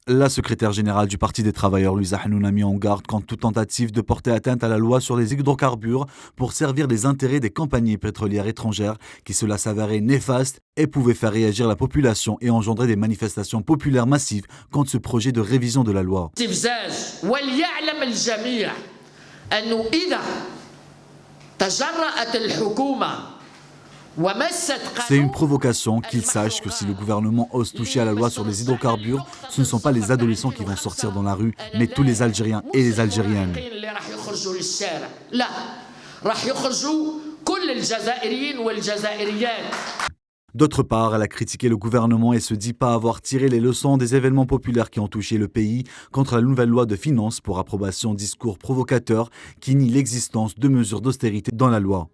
La secrétaire générale du Parti des travailleurs, Louisa Hanoun, a mis en garde contre toute tentative de porter atteinte à la loi sur les hydrocarbures pour servir les intérêts des compagnies pétrolières étrangères, qui cela s'avérait néfaste et pouvait faire réagir la population et engendrer des manifestations populaires massives contre ce projet de révision de la loi. C'est une provocation qu'ils sachent que si le gouvernement ose toucher à la loi sur les hydrocarbures, ce ne sont pas les adolescents qui vont sortir dans la rue, mais tous les Algériens et les Algériennes. D'autre part, elle a critiqué le gouvernement et se dit pas avoir tiré les leçons des événements populaires qui ont touché le pays contre la nouvelle loi de finances pour approbation, discours provocateur qui nie l'existence de mesures d'austérité dans la loi.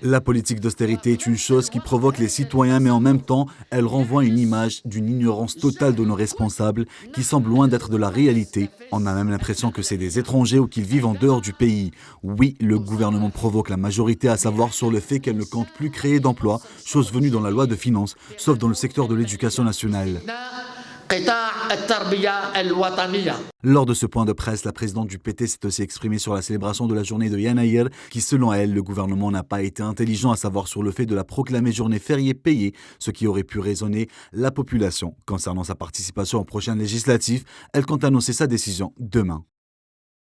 La politique d'austérité est une chose qui provoque les citoyens, mais en même temps, elle renvoie une image d'une ignorance totale de nos responsables qui semble loin d'être de la réalité. On a même l'impression que c'est des étrangers ou qu'ils vivent en dehors du pays. Oui, le gouvernement provoque la majorité, à savoir sur le fait qu'elle ne compte plus créer d'emplois, chose venue dans la loi de finances, sauf dans le secteur de l'éducation nationale. Lors de ce point de presse, la présidente du PT s'est aussi exprimée sur la célébration de la journée de Yanayir, qui selon elle, le gouvernement n'a pas été intelligent, à savoir sur le fait de la proclamer journée fériée payée, ce qui aurait pu raisonner la population. Concernant sa participation aux prochaines législatives, elle compte annoncer sa décision demain.